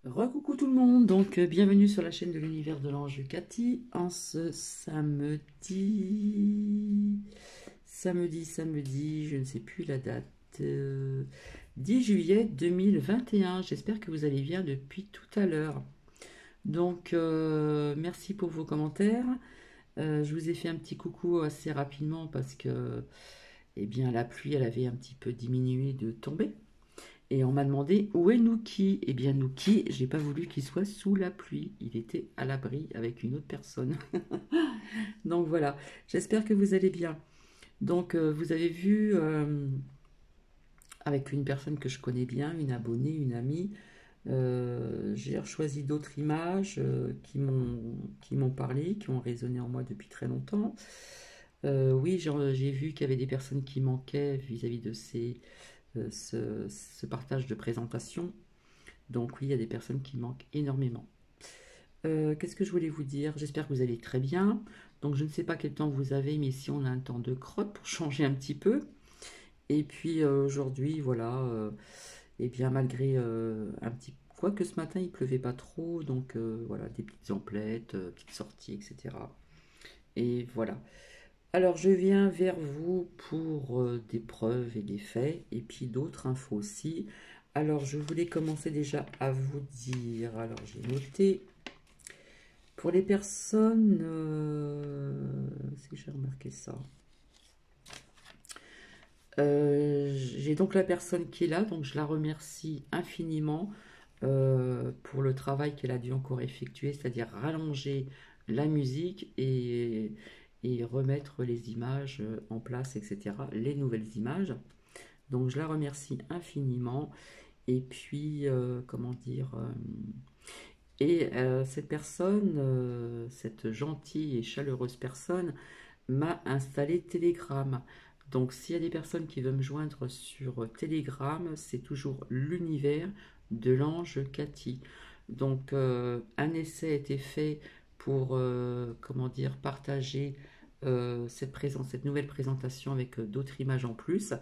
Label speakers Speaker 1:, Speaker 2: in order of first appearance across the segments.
Speaker 1: Recoucou tout le monde, donc bienvenue sur la chaîne de l'univers de l'ange Cathy en ce samedi, je ne sais plus la date, 10 juillet 2021. J'espère que vous allez bien depuis tout à l'heure. Donc merci pour vos commentaires. Je vous ai fait un petit coucou assez rapidement parce que eh bien, la pluie elle avait un petit peu diminué de tomber. Et on m'a demandé où est Nookie. Eh bien Nookie, j'ai pas voulu qu'il soit sous la pluie. Il était à l'abri avec une autre personne. Donc voilà, j'espère que vous allez bien. Donc vous avez vu avec une personne que je connais bien, une abonnée, une amie, j'ai choisi d'autres images qui m'ont parlé, qui ont résonné en moi depuis très longtemps. Oui, j'ai vu qu'il y avait des personnes qui manquaient vis-à-vis de ce partage de présentation. Donc oui, il y a des personnes qui manquent énormément. Qu'est-ce que je voulais vous dire? J'espère que vous allez très bien. Donc je ne sais pas quel temps vous avez, mais ici on a un temps de crotte pour changer un petit peu. Et puis aujourd'hui, voilà, et bien malgré un petit... Quoique ce matin il pleuvait pas trop, donc voilà, des petites emplettes, petites sorties, etc. Et voilà. Alors je viens vers vous pour des preuves et des faits, et puis d'autres infos aussi. Alors je voulais commencer déjà à vous dire, alors j'ai noté, pour les personnes, si j'ai remarqué ça, j'ai donc la personne qui est là, donc je la remercie infiniment pour le travail qu'elle a dû encore effectuer, c'est-à-dire rallonger la musique et remettre les images en place, etc., les nouvelles images. Donc je la remercie infiniment. Et puis, comment dire, cette personne, cette gentille et chaleureuse personne, m'a installé Telegram. Donc s'il y a des personnes qui veulent me joindre sur Telegram, c'est toujours l'univers de l'ange Cathy. Donc un essai a été fait pour, comment dire, partager cette nouvelle présentation avec d'autres images en plus.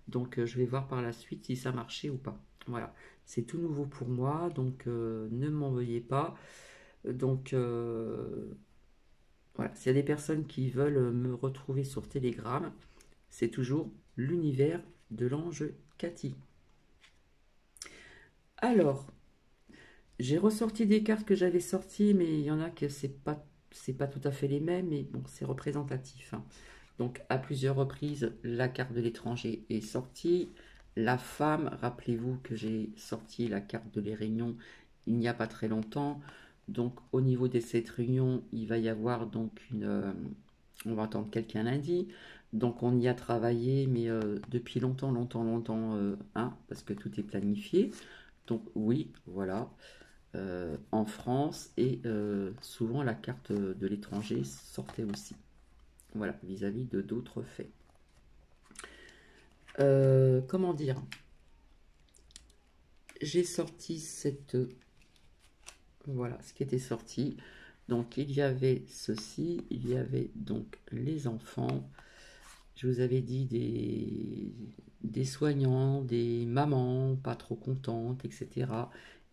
Speaker 1: Donc je vais voir par la suite si ça marchait ou pas. Voilà, c'est tout nouveau pour moi, donc ne m'en veuillez pas. Donc voilà, s'il y a des personnes qui veulent me retrouver sur Telegram, c'est toujours l'univers de l'ange Cathy. Alors, j'ai ressorti des cartes que j'avais sorties, mais il y en a que c'est pas tout à fait les mêmes, mais bon, c'est représentatif, hein. Donc, à plusieurs reprises, la carte de l'étranger est sortie. La femme, rappelez-vous que j'ai sorti la carte de les réunions il n'y a pas très longtemps. Donc, au niveau de cette réunion, il va y avoir donc on va entendre quelqu'un lundi. Donc, on y a travaillé, mais depuis longtemps, longtemps, longtemps, hein, parce que tout est planifié. Donc, oui, voilà, en France, et souvent la carte de l'étranger sortait aussi. Voilà, vis-à-vis de d'autres faits. Comment dire? J'ai sorti cette... Voilà, ce qui était sorti. Donc, il y avait ceci, il y avait donc les enfants. Je vous avais dit des soignants, des mamans pas trop contentes, etc.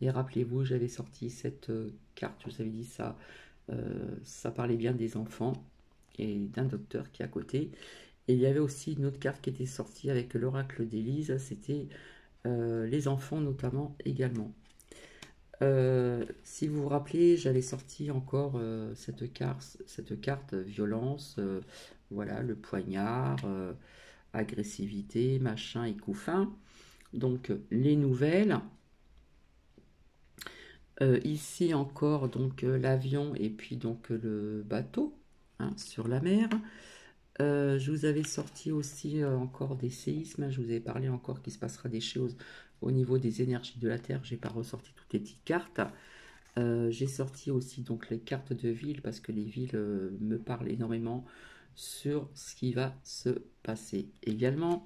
Speaker 1: Et rappelez-vous, j'avais sorti cette carte, je vous avais dit ça, ça parlait bien des enfants et d'un docteur qui est à côté. Et il y avait aussi une autre carte qui était sortie avec l'oracle d'Élise, c'était les enfants notamment également. Si vous vous rappelez, j'avais sorti encore cette carte violence, voilà, le poignard, agressivité, machin et couffin. Donc les nouvelles. Ici encore donc l'avion et puis donc le bateau, hein, sur la mer. Je vous avais sorti aussi encore des séismes. Je vous avais parlé encore qu'il se passera des choses au niveau des énergies de la Terre. J'ai pas ressorti toutes les petites cartes. J'ai sorti aussi donc les cartes de ville parce que les villes me parlent énormément sur ce qui va se passer également.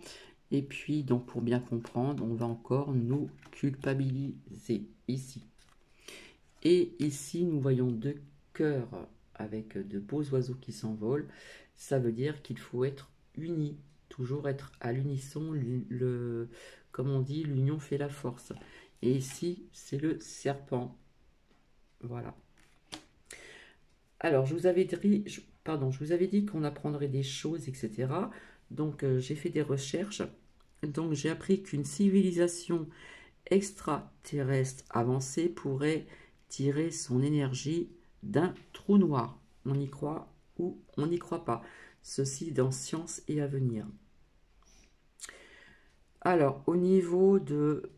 Speaker 1: Et puis donc pour bien comprendre, on va encore nous culpabiliser ici. Et ici nous voyons deux cœurs avec de beaux oiseaux qui s'envolent. Ça veut dire qu'il faut être unis, toujours être à l'unisson. Comme on dit, l'union fait la force. Et ici, c'est le serpent. Voilà. Alors, je vous avais dit qu'on apprendrait des choses, etc. Donc, j'ai fait des recherches. Donc, j'ai appris qu'une civilisation extraterrestre avancée pourrait tirer son énergie d'un trou noir. On y croit ou on n'y croit pas. Ceci dans Science et Avenir. Alors, au niveau de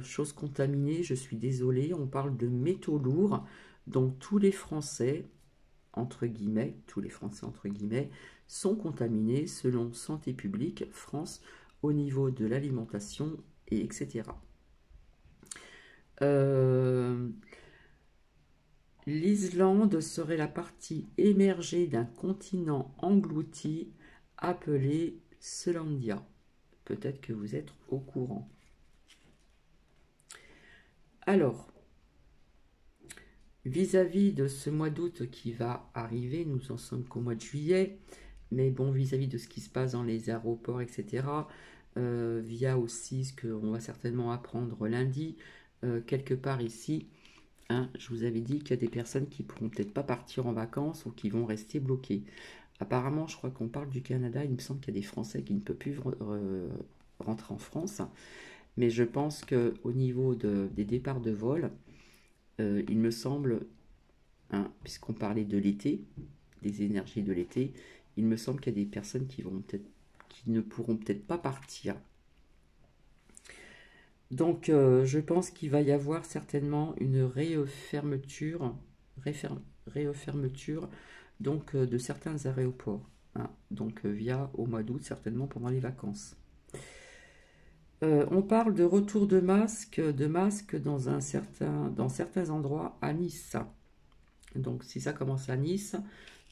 Speaker 1: choses contaminées, je suis désolée, on parle de métaux lourds. Donc, tous les Français, entre guillemets, tous les Français, entre guillemets, sont contaminés selon Santé publique France au niveau de l'alimentation, et etc. L'Islande serait la partie émergée d'un continent englouti appelé Selandia. Peut-être que vous êtes au courant. Alors, vis-à-vis de ce mois d'août qui va arriver, nous en sommes qu'au mois de juillet, mais bon, vis-à-vis de ce qui se passe dans les aéroports, etc., via aussi ce qu'on va certainement apprendre lundi, quelque part ici, hein, je vous avais dit qu'il y a des personnes qui pourront peut-être pas partir en vacances ou qui vont rester bloquées. Apparemment, je crois qu'on parle du Canada, il me semble qu'il y a des Français qui ne peuvent plus rentrer en France, mais je pense qu'au niveau des départs de vol, il me semble, hein, puisqu'on parlait de l'été, des énergies de l'été, il me semble qu'il y a des personnes qui ne pourront peut-être pas partir. Donc, je pense qu'il va y avoir certainement une réfermeture, donc, de certains aéroports, hein, donc via au mois d'août, certainement pendant les vacances. On parle de retour de masques dans certains endroits à Nice. Donc, si ça commence à Nice,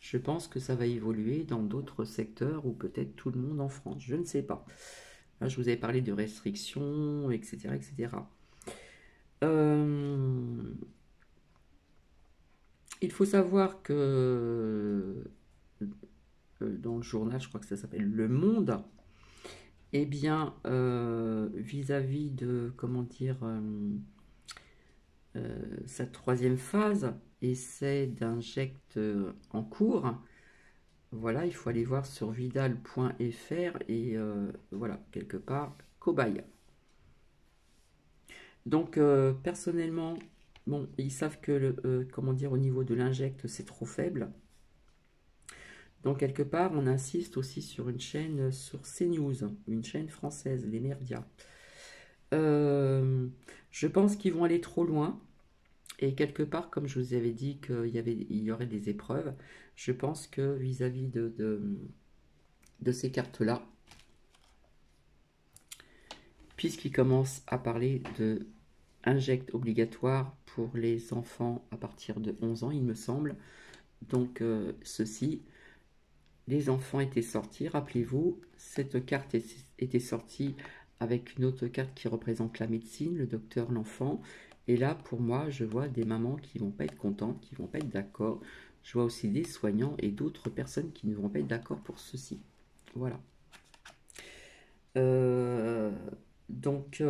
Speaker 1: je pense que ça va évoluer dans d'autres secteurs ou peut-être tout le monde en France. Je ne sais pas. Là, je vous avais parlé de restrictions, etc., etc. Il faut savoir que dans le journal, je crois que ça s'appelle Le Monde, eh bien, vis-à-vis de, comment dire, sa troisième phase, essai d'injecte en cours, voilà, il faut aller voir sur vidal.fr et voilà, quelque part, cobaye. Donc, personnellement, bon, ils savent que, comment dire, au niveau de l'injecte, c'est trop faible. Donc, quelque part, on insiste aussi sur une chaîne, sur CNews, une chaîne française, les Merdias. Je pense qu'ils vont aller trop loin. Et quelque part, comme je vous avais dit il y aurait des épreuves, je pense que vis-à-vis de ces cartes-là, puisqu'ils commencent à parler de injecte obligatoire pour les enfants à partir de 11 ans, il me semble. Donc, ceci, les enfants étaient sortis, rappelez-vous, cette carte était sortie avec une autre carte qui représente la médecine, le docteur, l'enfant. Et là, pour moi, je vois des mamans qui vont pas être contentes, qui vont pas être d'accord. Je vois aussi des soignants et d'autres personnes qui ne vont pas être d'accord pour ceci. Voilà. Euh, donc,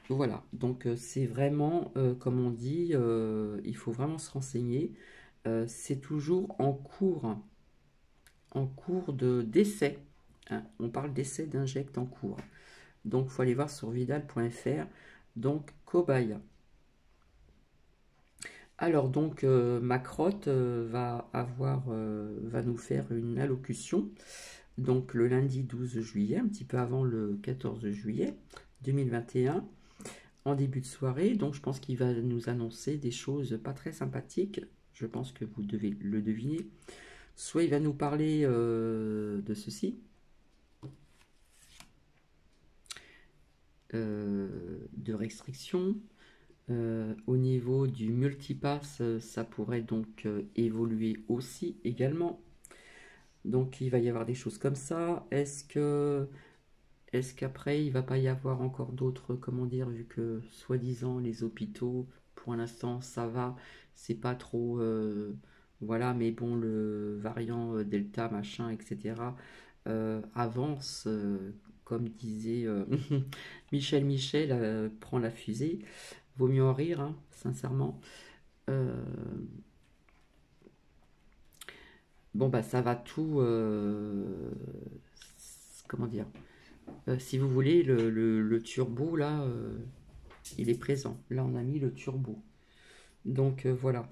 Speaker 1: voilà. Donc, c'est vraiment, comme on dit, il faut vraiment se renseigner. C'est toujours en cours d'essai. Hein. On parle d'essai d'injecte en cours. Donc, il faut aller voir sur vidal.fr. Donc, cobaye. Alors, donc, Macrotte va nous faire une allocution. Donc, le lundi 12 juillet, un petit peu avant le 14 juillet 2021, en début de soirée. Donc, je pense qu'il va nous annoncer des choses pas très sympathiques. Je pense que vous devez le deviner. Soit il va nous parler de ceci, de restrictions. Au niveau du multipass, ça pourrait donc évoluer aussi également. Donc il va y avoir des choses comme ça. Est-ce qu'après il va pas y avoir encore d'autres, comment dire, vu que soi-disant les hôpitaux, pour l'instant ça va, c'est pas trop, voilà, mais bon, le variant Delta, machin, etc., avance comme disait Michel, prend la fusée. Vaut mieux en rire, hein, sincèrement. Euh, bon, bah, ça va tout. Comment dire? Si vous voulez, le turbo, là, il est présent. Là, on a mis le turbo. Donc, voilà.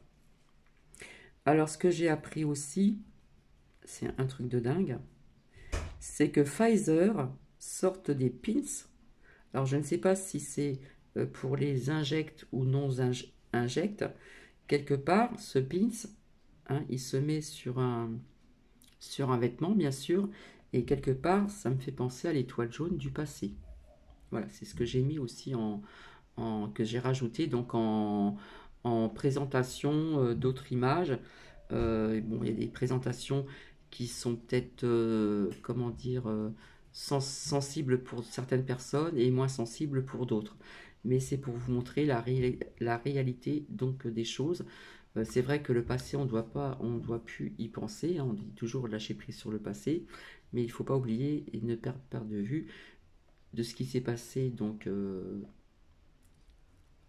Speaker 1: Alors, ce que j'ai appris aussi, c'est un truc de dingue, c'est que Pfizer sortent des pins. Alors, je ne sais pas si c'est pour les injects ou non injects. Quelque part, ce pins, hein, il se met sur un vêtement, bien sûr, et quelque part, ça me fait penser à l'étoile jaune du passé. Voilà, c'est ce que j'ai mis aussi que j'ai rajouté donc en présentation d'autres images. Bon, il y a des présentations qui sont peut-être, comment dire, sensibles pour certaines personnes et moins sensibles pour d'autres. Mais c'est pour vous montrer la réalité donc des choses. C'est vrai que le passé, on doit plus y penser, hein, on dit toujours lâcher prise sur le passé, mais il ne faut pas oublier et ne perdre pas de vue de ce qui s'est passé donc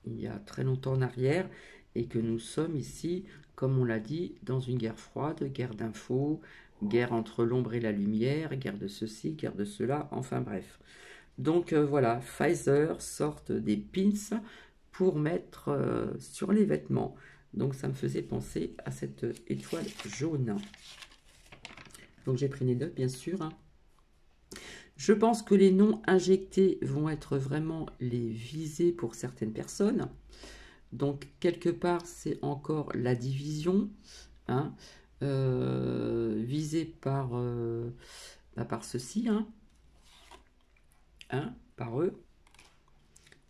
Speaker 1: il y a très longtemps en arrière et que nous sommes ici, comme on l'a dit, dans une guerre froide, guerre d'infos, guerre entre l'ombre et la lumière, guerre de ceci, guerre de cela, enfin bref. Donc voilà, Pfizer sortent des pins pour mettre sur les vêtements. Donc ça me faisait penser à cette étoile jaune. Donc j'ai pris des notes bien sûr, hein. Je pense que les noms injectés vont être vraiment les visés pour certaines personnes. Donc, quelque part, c'est encore la division, hein, visée par ceux-ci, hein, par eux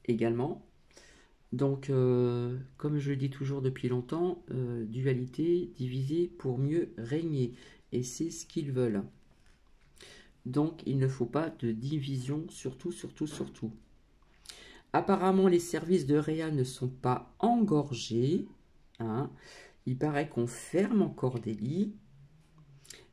Speaker 1: également. Donc, comme je le dis toujours depuis longtemps, dualité, diviser pour mieux régner. Et c'est ce qu'ils veulent. Donc, il ne faut pas de division, surtout, surtout, surtout. Apparemment, les services de Réa ne sont pas engorgés, hein. Il paraît qu'on ferme encore des lits,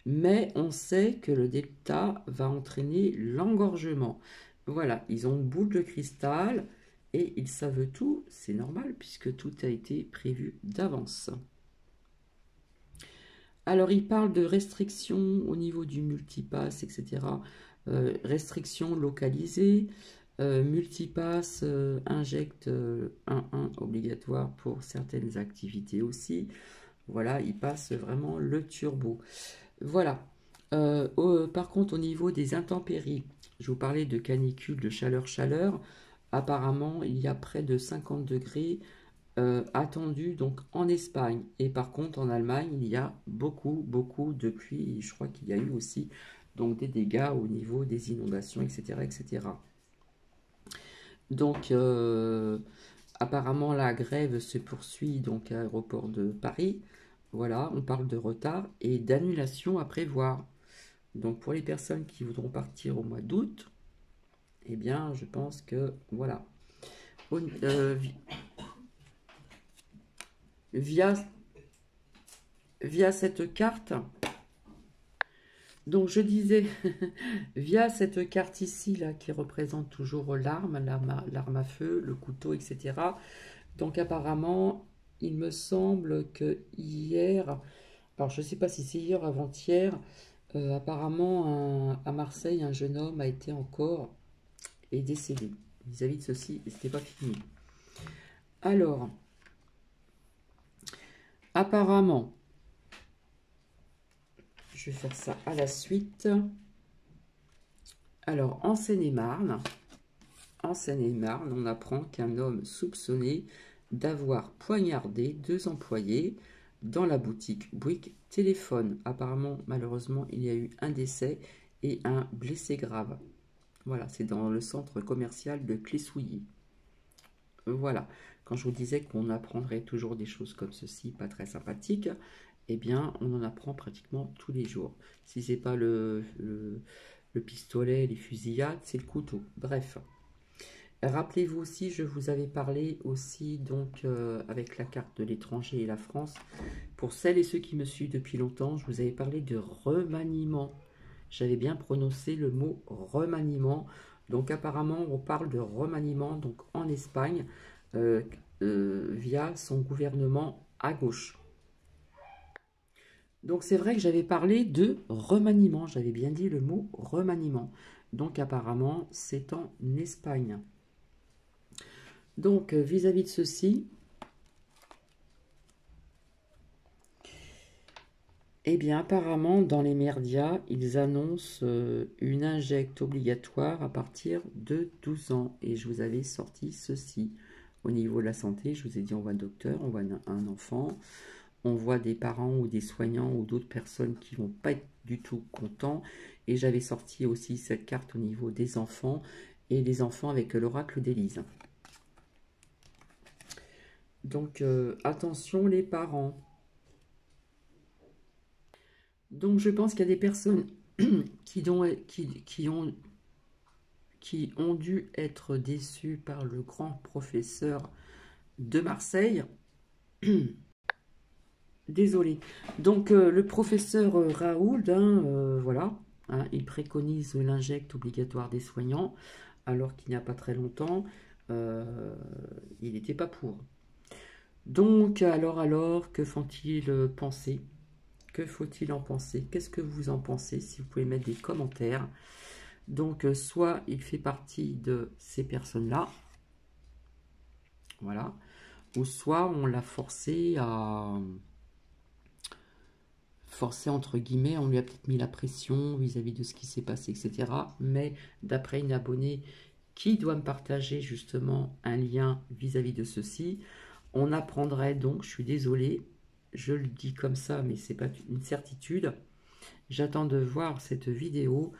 Speaker 1: mais on sait que le delta va entraîner l'engorgement. Voilà, ils ont une boule de cristal et ils savent tout, c'est normal puisque tout a été prévu d'avance. Alors, ils parlent de restrictions au niveau du multipass, etc. Restrictions localisées, multipass injecte 1 obligatoire pour certaines activités aussi. Voilà, il passe vraiment le turbo. Voilà. Par contre, au niveau des intempéries, je vous parlais de canicule, de chaleur. Apparemment, il y a près de 50 degrés attendus donc en Espagne. Et par contre, en Allemagne, il y a beaucoup de pluie. Je crois qu'il y a eu aussi donc des dégâts au niveau des inondations, etc., etc. Donc, apparemment, la grève se poursuit donc à l'aéroport de Paris. Voilà, on parle de retard et d'annulation à prévoir. Donc, pour les personnes qui voudront partir au mois d'août, eh bien, je pense que, voilà. Via cette carte, donc je disais, via cette carte ici, là, qui représente toujours l'arme à feu, le couteau, etc. Donc apparemment, il me semble que hier, alors je ne sais pas si c'est hier ou avant-hier, apparemment à Marseille, un jeune homme a été encore et décédé. Vis-à-vis de ceci, et c'était pas fini. Alors, apparemment, je vais faire ça à la suite. Alors, en Seine-et-Marne, on apprend qu'un homme soupçonné d'avoir poignardé 2 employés dans la boutique Bouygues Téléphone. Apparemment, malheureusement, il y a eu un décès et un blessé grave. Voilà, c'est dans le centre commercial de Clé-Souilly. Voilà, quand je vous disais qu'on apprendrait toujours des choses comme ceci, pas très sympathiques, eh bien, on en apprend pratiquement tous les jours. Si c'est pas le pistolet, les fusillades, c'est le couteau. Bref. Rappelez-vous aussi, je vous avais parlé aussi, donc, avec la carte de l'étranger et la France. Pour celles et ceux qui me suivent depuis longtemps, je vous avais parlé de remaniement. j'avais bien prononcé le mot remaniement. Donc apparemment, on parle de remaniement donc en Espagne euh, via son gouvernement à gauche. Donc c'est vrai que j'avais parlé de remaniement, j'avais bien dit le mot remaniement. Donc apparemment, c'est en Espagne. Donc vis-à-vis de ceci, eh bien apparemment dans les médias, ils annoncent une injecte obligatoire à partir de 12 ans. Et je vous avais sorti ceci. Au niveau de la santé, je vous ai dit on voit un docteur, on voit un enfant, on voit des parents ou des soignants ou d'autres personnes qui vont pas être du tout contents. Et j'avais sorti aussi cette carte au niveau des enfants et les enfants avec l'oracle d'Élise. Donc attention les parents. Donc je pense qu'il y a des personnes qui ont dû être déçues par le grand professeur de Marseille. Désolé. Donc le professeur Raoult, voilà, hein, il préconise l'injecte obligatoire des soignants, alors qu'il n'y a pas très longtemps, il n'était pas pour. Donc alors, que font-ils penser? Que faut-il en penser? Qu'est-ce que vous en pensez? Si vous pouvez mettre des commentaires. Donc soit il fait partie de ces personnes-là, voilà, ou soit on l'a forcé à... Forcé entre guillemets, on lui a peut-être mis la pression vis-à-vis de ce qui s'est passé, etc. Mais d'après une abonnée qui doit me partager justement un lien vis-à-vis de ceci, on apprendrait donc, je suis désolée, je le dis comme ça, mais c'est pas une certitude. J'attends de voir cette vidéo.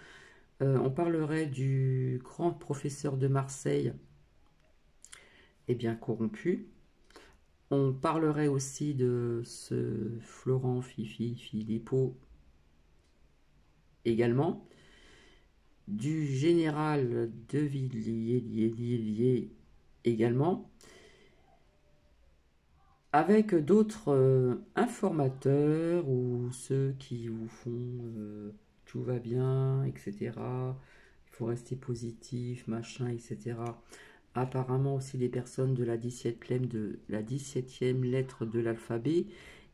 Speaker 1: On parlerait du grand professeur de Marseille, eh bien corrompu. On parlerait aussi de ce Florent Philippot également, du général de Villiers également, avec d'autres informateurs ou ceux qui vous font tout va bien, etc. Il faut rester positif, machin, etc. Apparemment aussi des personnes de la 17e lettre de l'alphabet.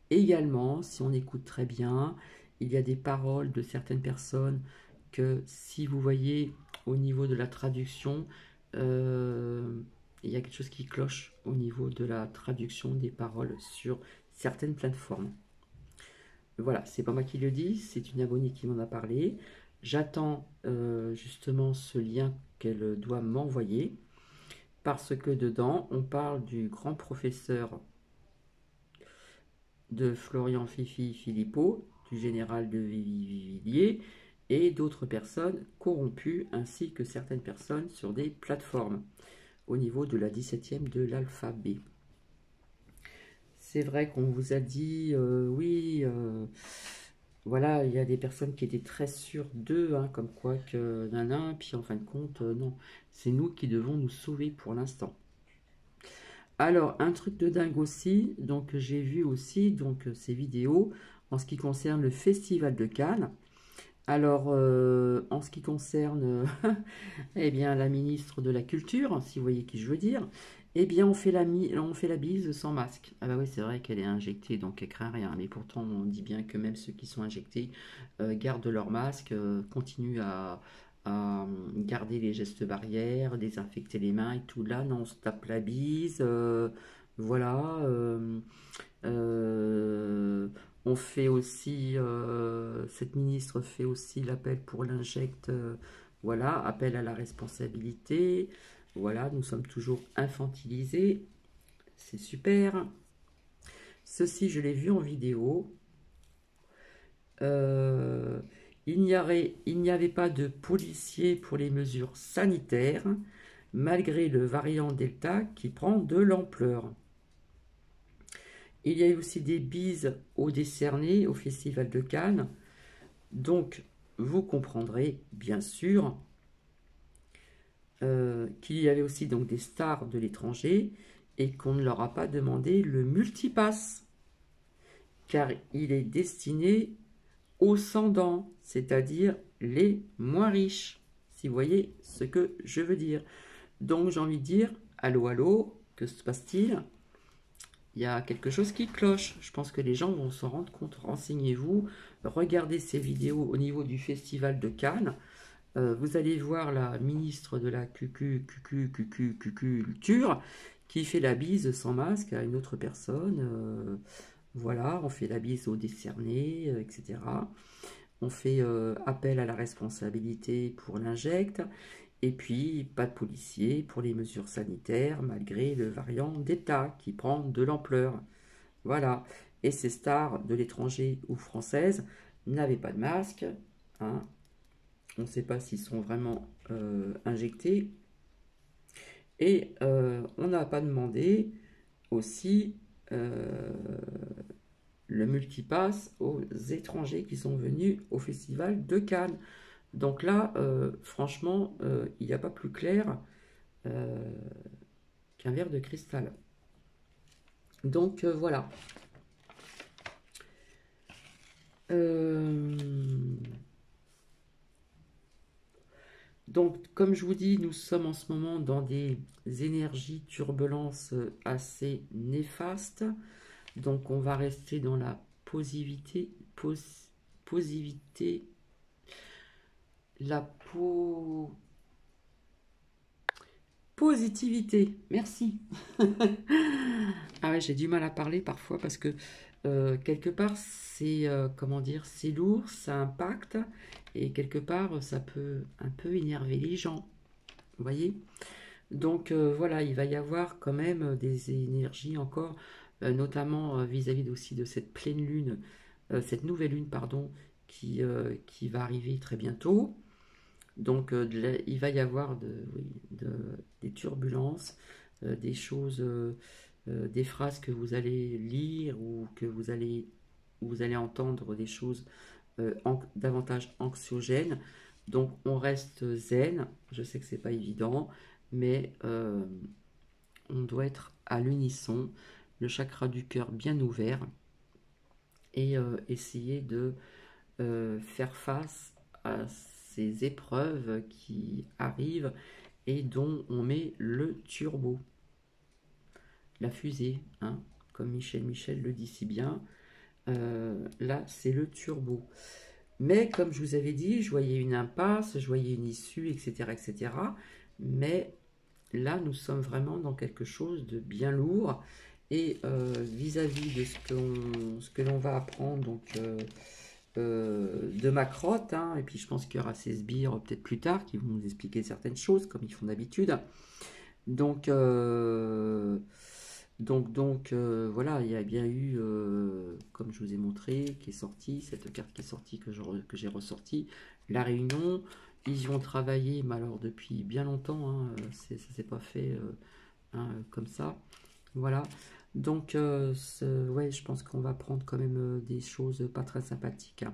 Speaker 1: Également, si on écoute très bien, il y a des paroles de certaines personnes que si vous voyez au niveau de la traduction, il y a quelque chose qui cloche au niveau de la traduction des paroles sur certaines plateformes. Voilà, c'est pas moi qui le dis, c'est une abonnée qui m'en a parlé. J'attends justement ce lien qu'elle doit m'envoyer parce que dedans, on parle du grand professeur de Florian Philippot, du général de Villiers et d'autres personnes corrompues ainsi que certaines personnes sur des plateformes au niveau de la 17e de l'alphabet. C'est vrai qu'on vous a dit, oui, voilà, il y a des personnes qui étaient très sûres d'eux, hein, comme quoi que nanan, puis en fin de compte, non, c'est nous qui devons nous sauver pour l'instant. Alors, un truc de dingue aussi, donc j'ai vu aussi donc ces vidéos en ce qui concerne le Festival de Cannes. Alors, en ce qui concerne eh bien, la ministre de la Culture, si vous voyez qui je veux dire, eh bien, on fait la bise sans masque. Ah bah oui, c'est vrai qu'elle est injectée, donc elle craint rien. Mais pourtant, on dit bien que même ceux qui sont injectés gardent leur masque, continuent à garder les gestes barrières, désinfecter les mains et tout. Là, non, on se tape la bise, voilà. Euh, on fait aussi, cette ministre fait aussi l'appel pour l'injecte, voilà, appel à la responsabilité. Voilà, nous sommes toujours infantilisés, c'est super. Ceci, je l'ai vu en vidéo. Il n'y avait pas de policiers pour les mesures sanitaires, malgré le variant Delta qui prend de l'ampleur. Il y a eu aussi des bises aux décernés au Festival de Cannes. Donc, vous comprendrez, bien sûr, qu'il y avait aussi donc des stars de l'étranger et qu'on ne leur a pas demandé le multipass, car il est destiné aux sans-dents, c'est-à-dire les moins riches, si vous voyez ce que je veux dire. Donc j'ai envie de dire, allô, allô, que se passe-t-il? Il y a quelque chose qui cloche. Je pense que les gens vont s'en rendre compte. Renseignez-vous, regardez ces vidéos au niveau du festival de Cannes. Vous allez voir la ministre de la culture qui fait la bise sans masque à une autre personne. Voilà, on fait la bise aux décernés, etc. On fait appel à la responsabilité pour l'injecte. Et puis, pas de policiers pour les mesures sanitaires, malgré le variant Delta qui prend de l'ampleur. Voilà. Et ces stars de l'étranger ou françaises n'avaient pas de masque. Hein. On ne sait pas s'ils sont vraiment injectés. Et on n'a pas demandé aussi le multipass aux étrangers qui sont venus au festival de Cannes. Donc là, franchement, il n'y a pas plus clair qu'un verre de cristal. Donc voilà. Donc, comme je vous dis, nous sommes en ce moment dans des énergies turbulences assez néfastes. Donc, on va rester dans la positivité, la positivité. Merci. Ah ouais, j'ai du mal à parler parfois parce que quelque part, c'est comment dire, c'est lourd, ça impacte et quelque part, ça peut un peu énerver les gens. Vous voyez? Donc voilà, il va y avoir quand même des énergies encore, notamment vis-à-vis aussi de cette pleine lune, cette nouvelle lune, pardon, qui va arriver très bientôt. Donc il va y avoir des turbulences, des choses, des phrases que vous allez lire ou que vous allez entendre des choses davantage anxiogènes. Donc on reste zen, je sais que c'est pas évident, mais on doit être à l'unisson, le chakra du cœur bien ouvert et essayer de faire face à ces épreuves qui arrivent et dont on met le turbo, la fusée, hein, comme Michel le dit si bien. Là, c'est le turbo. Mais comme je vous avais dit, je voyais une impasse, je voyais une issue, etc., etc. Mais là, nous sommes vraiment dans quelque chose de bien lourd. Et vis-à-vis de ce que l'on va apprendre, donc de ma crotte, hein, et puis je pense qu'il y aura ces sbires peut-être plus tard qui vont nous expliquer certaines choses comme ils font d'habitude. Donc, voilà, il y a bien eu, comme je vous ai montré, qui est sorti, cette carte qui est sortie, que j'ai ressortie, la réunion. Ils y ont travaillé, mais alors depuis bien longtemps, hein, ça s'est pas fait hein, comme ça. Voilà. Donc, ouais, je pense qu'on va prendre quand même des choses pas très sympathiques. Hein.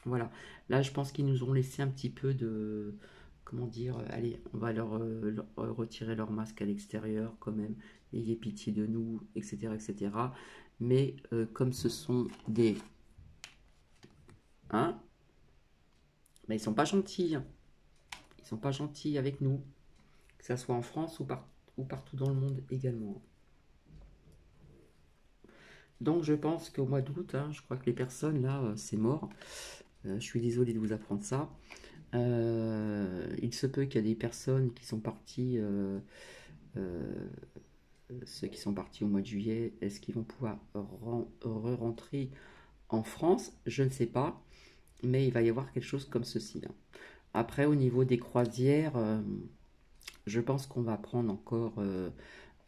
Speaker 1: Voilà. Là, je pense qu'ils nous ont laissé un petit peu de... Comment dire? Allez, on va leur retirer leur masque à l'extérieur quand même. Ayez pitié de nous, etc. etc. Mais comme ce sont des... Hein? Mais ils sont pas gentils. Hein. Ils sont pas gentils avec nous. Que ça soit en France ou partout dans le monde également. Donc je pense qu'au mois d'août, hein, je crois que les personnes là, c'est mort. Je suis désolée de vous apprendre ça. Il se peut qu'il y a des personnes qui sont parties, ceux qui sont partis au mois de juillet, est-ce qu'ils vont pouvoir rentrer en France? Je ne sais pas, mais il va y avoir quelque chose comme ceci. Hein. Après, au niveau des croisières, je pense qu'on va prendre encore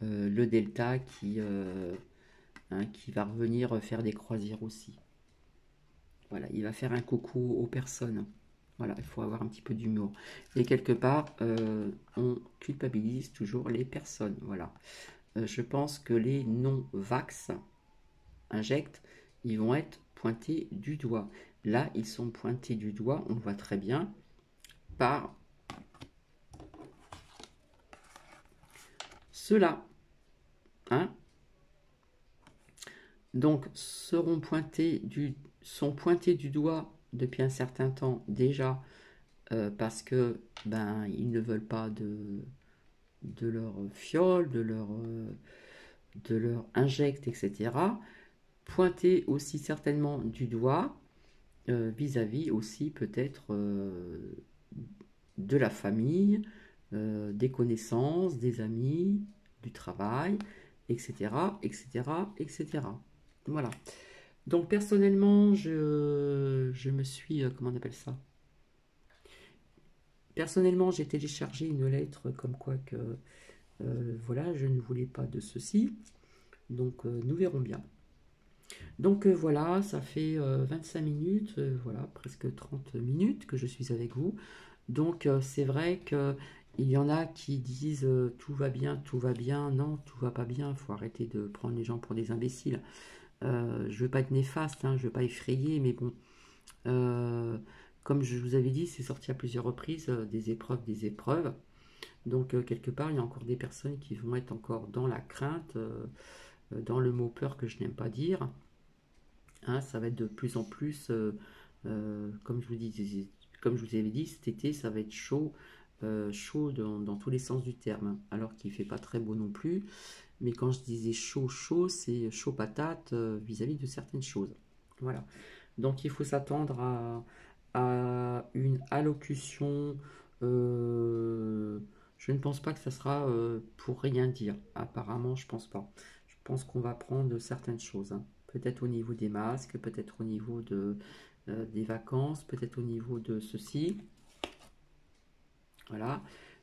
Speaker 1: le Delta qui va revenir faire des croisières aussi. Voilà, il va faire un coucou aux personnes. Voilà, il faut avoir un petit peu d'humour. Et quelque part, on culpabilise toujours les personnes. Voilà. Je pense que les non-vax injectent, ils vont être pointés du doigt. Là, ils sont pointés du doigt, on le voit très bien, par ceux-là. Hein? Donc, sont pointés du doigt depuis un certain temps déjà parce que ben ils ne veulent pas de leur fiole, de leur injecte, etc. Pointer aussi certainement du doigt vis-à-vis aussi peut-être de la famille, des connaissances, des amis, du travail, etc., etc., etc. Voilà. Donc personnellement, je me suis, comment on appelle ça? Personnellement, j'ai téléchargé une lettre comme quoi que, voilà, je ne voulais pas de ceci. Donc nous verrons bien. Donc voilà, ça fait 25 minutes, voilà, presque 30 minutes que je suis avec vous. Donc c'est vrai que il y en a qui disent tout va bien, tout va bien. Non, tout va pas bien. Il faut arrêter de prendre les gens pour des imbéciles. Je veux pas être néfaste, hein, je veux pas effrayer, mais bon, euh, comme je vous avais dit, c'est sorti à plusieurs reprises, des épreuves, des épreuves. Donc quelque part, il y a encore des personnes qui vont être encore dans la crainte, dans le mot peur que je n'aime pas dire. Hein, ça va être de plus en plus, comme je vous dis, comme je vous avais dit, cet été, ça va être chaud, chaud dans tous les sens du terme, hein, alors qu'il fait pas très beau non plus. Mais quand je disais chaud, chaud, c'est chaud patate vis-à-vis de certaines choses. Voilà. Donc il faut s'attendre à une allocution. Je ne pense pas que ça sera pour rien dire. Apparemment, je pense pas. Je pense qu'on va prendre certaines choses, hein. Peut-être au niveau des masques, peut-être au niveau des vacances, peut-être au niveau de ceci. Voilà.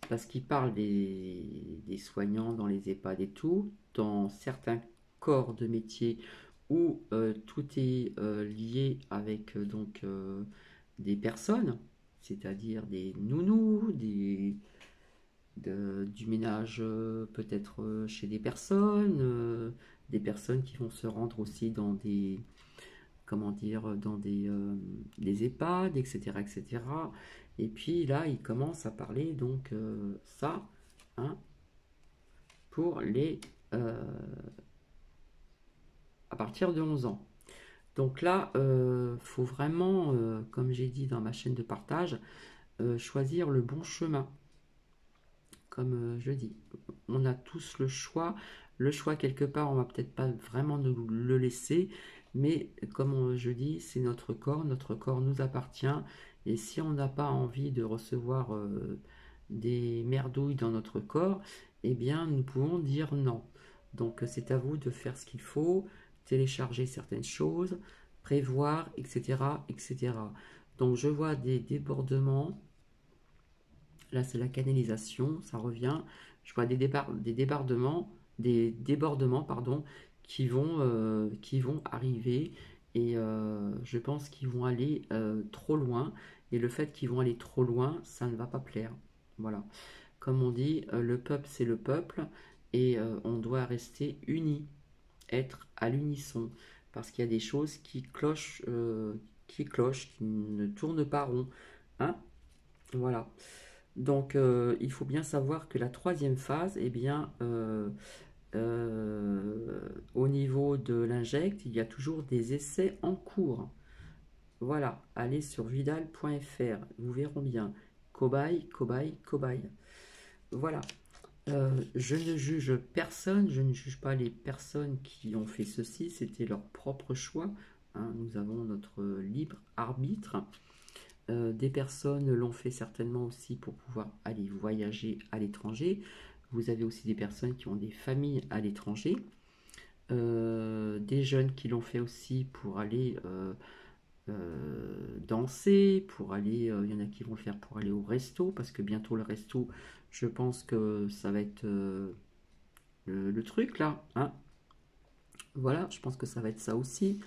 Speaker 1: Parce qu'il parle des soignants dans les EHPAD et tout, dans certains corps de métier où tout est lié avec des personnes, c'est-à-dire des nounous, du ménage peut-être chez des personnes qui vont se rendre aussi dans des, comment dire, dans des EHPAD, etc., etc. Et cetera. Et puis là, il commence à parler donc ça, hein, pour les euh, à partir de 11 ans. Donc là, faut vraiment, comme j'ai dit dans ma chaîne de partage, choisir le bon chemin. Comme je dis, on a tous le choix. Le choix, quelque part, on va peut-être pas vraiment nous le laisser, mais comme je dis, c'est notre corps nous appartient. Et si on n'a pas envie de recevoir des merdouilles dans notre corps, eh bien, nous pouvons dire non. Donc, c'est à vous de faire ce qu'il faut, télécharger certaines choses, prévoir, etc., etc. Donc, je vois des débordements. Là, c'est la canalisation, ça revient. Je vois des débordements, pardon, qui vont arriver et je pense qu'ils vont aller trop loin. Et le fait qu'ils vont aller trop loin, ça ne va pas plaire. Voilà. Comme on dit, le peuple, c'est le peuple et on doit rester unis, être à l'unisson, parce qu'il y a des choses qui ne tournent pas rond. Hein? Voilà. Donc, il faut bien savoir que la troisième phase, eh bien, au niveau de l'injecte, il y a toujours des essais en cours. Voilà, allez sur vidal.fr, vous verrez bien. Cobaye, cobaye, cobaye. Voilà. Je ne juge personne, je ne juge pas les personnes qui ont fait ceci, c'était leur propre choix. Hein, nous avons notre libre arbitre. Des personnes l'ont fait certainement aussi pour pouvoir aller voyager à l'étranger. Vous avez aussi des personnes qui ont des familles à l'étranger. Des jeunes qui l'ont fait aussi pour aller danser, pour aller, il y en a qui vont le faire pour aller au resto, parce que bientôt le resto, je pense que ça va être le truc là, hein. Voilà, je pense que ça va être ça aussi.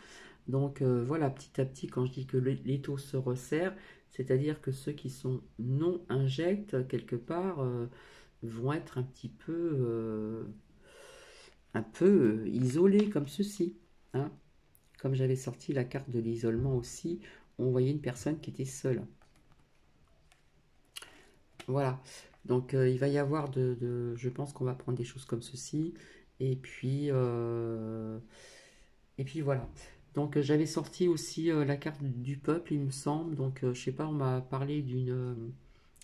Speaker 1: Donc voilà, petit à petit, quand je dis que l'étau se resserre, c'est-à-dire que ceux qui sont non injects, quelque part, vont être un peu isolés comme ceci. Hein. Comme j'avais sorti la carte de l'isolement aussi, on voyait une personne qui était seule. Voilà. Donc il va y avoir je pense qu'on va prendre des choses comme ceci. Et puis, euh, et puis voilà. Donc j'avais sorti aussi la carte du peuple, il me semble. Donc je sais pas, on m'a parlé d'une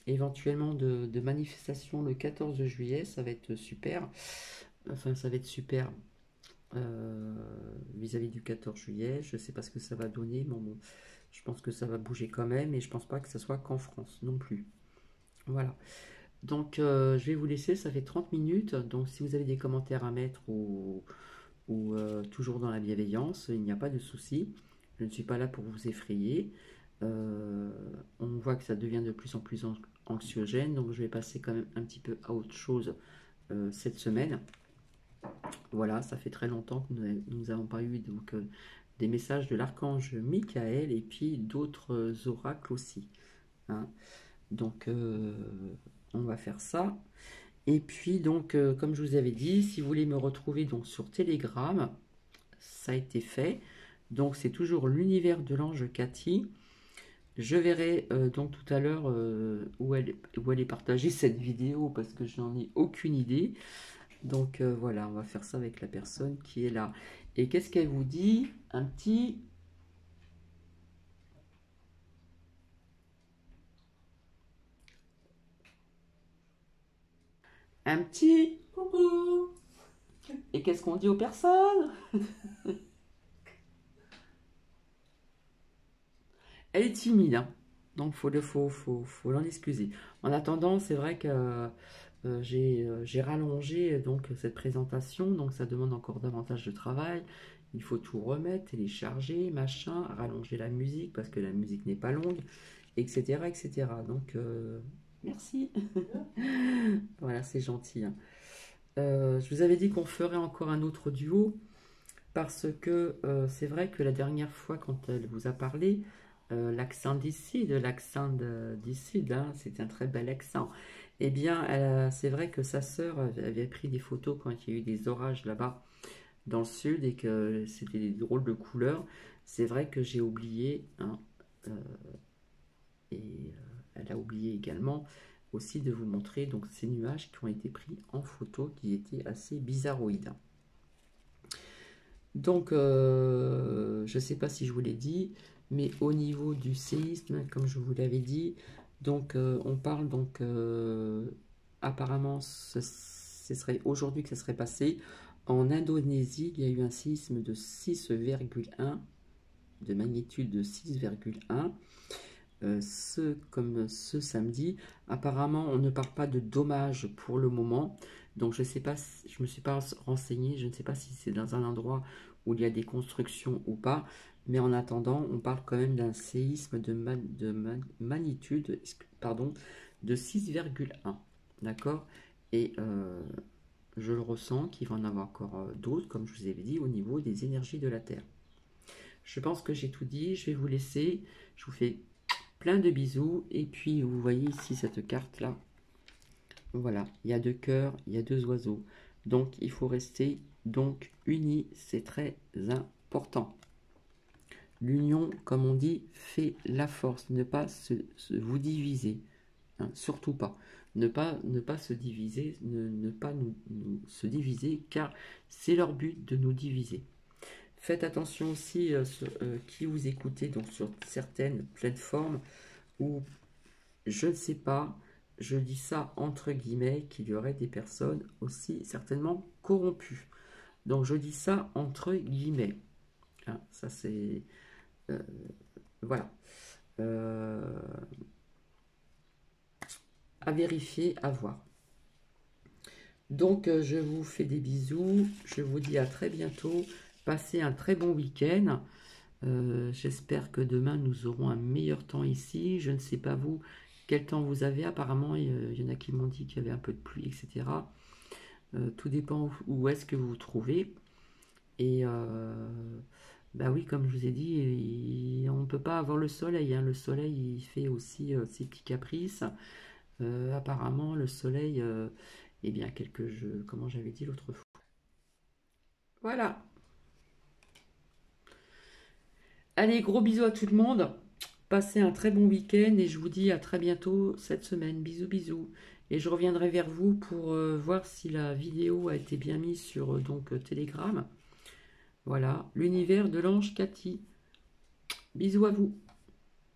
Speaker 1: éventuellement de manifestation le 14 juillet, ça va être super. Enfin, ça va être super vis-à-vis du 14 juillet. Je sais pas ce que ça va donner, mais bon, je pense que ça va bouger quand même, et je pense pas que ça soit qu'en France non plus. Voilà. Donc je vais vous laisser, ça fait 30 minutes. Donc si vous avez des commentaires à mettre ou toujours dans la bienveillance, il n'y a pas de souci. Je ne suis pas là pour vous effrayer. Euh, on voit que ça devient de plus en plus anxiogène, donc je vais passer quand même un petit peu à autre chose cette semaine. Voilà, ça fait très longtemps que nous n'avons pas eu donc, des messages de l'archange Michael et puis d'autres oracles aussi, hein. Donc on va faire ça. Et puis donc comme je vous avais dit, si vous voulez me retrouver donc sur Telegram, ça a été fait. Donc c'est toujours l'univers de l'ange Cathy. Je verrai donc tout à l'heure où elle est partagée cette vidéo parce que je n'en ai aucune idée. Donc voilà, on va faire ça avec la personne qui est là. Et qu'est-ce qu'elle vous dit? Un petit coucou. Et qu'est-ce qu'on dit aux personnes? Elle est timide, hein. Donc faut l'en excuser. En attendant, c'est vrai que j'ai rallongé donc cette présentation, donc ça demande encore davantage de travail. Il faut tout remettre, télécharger, machin, rallonger la musique parce que la musique n'est pas longue, etc., etc. Donc merci. Voilà, c'est gentil, hein. Je vous avais dit qu'on ferait encore un autre duo parce que c'est vrai que la dernière fois quand elle vous a parlé, l'accent d'ici, hein, c'est un très bel accent. Eh bien, c'est vrai que sa sœur avait pris des photos quand il y a eu des orages là-bas dans le sud et que c'était des drôles de couleurs. C'est vrai que j'ai oublié, hein, euh, et elle a oublié également aussi de vous montrer donc ces nuages qui ont été pris en photo qui étaient assez bizarroïdes. Donc, je ne sais pas si je vous l'ai dit, mais au niveau du séisme, comme je vous l'avais dit, donc on parle donc apparemment ce serait aujourd'hui que ça serait passé. En Indonésie, il y a eu un séisme de 6,1, de magnitude de 6,1. Comme ce samedi. Apparemment, on ne parle pas de dommages pour le moment. Donc, je sais pas, je me suis pas renseigné. Je ne sais pas si c'est dans un endroit où il y a des constructions ou pas. Mais en attendant, on parle quand même d'un séisme magnitude, pardon, de 6,1. D'accord? Et je le ressens qu'il va en avoir encore d'autres, comme je vous avais dit, au niveau des énergies de la Terre. Je pense que j'ai tout dit. Je vais vous laisser. Je vous fais plein de bisous. Et puis, vous voyez ici cette carte-là. Voilà, il y a deux cœurs, il y a deux oiseaux. Donc, il faut rester donc unis. C'est très important. L'union, comme on dit, fait la force. Ne pas vous diviser. Hein, surtout pas. Ne pas se diviser, ne pas se diviser, car c'est leur but de nous diviser. Faites attention aussi qui vous écoutez donc sur certaines plateformes où je ne sais pas, je dis ça entre guillemets, qu'il y aurait des personnes aussi certainement corrompues. Donc je dis ça entre guillemets. Hein, ça c'est euh, voilà. Euh, à vérifier, à voir. Donc je vous fais des bisous. Je vous dis à très bientôt. Passez un très bon week-end. J'espère que demain nous aurons un meilleur temps ici. Je ne sais pas vous quel temps vous avez. Apparemment, il y en a qui m'ont dit qu'il y avait un peu de pluie, etc. Tout dépend où est-ce que vous vous trouvez. Et bah oui, comme je vous ai dit, on ne peut pas avoir le soleil, hein. Le soleil, il fait aussi ses petits caprices. Apparemment, le soleil, eh bien, comment j'avais dit l'autre fois. Voilà. Allez, gros bisous à tout le monde. Passez un très bon week-end et je vous dis à très bientôt cette semaine. Bisous, bisous. Et je reviendrai vers vous pour voir si la vidéo a été bien mise sur Telegram. Voilà, l'univers de l'ange Cathy. Bisous à vous.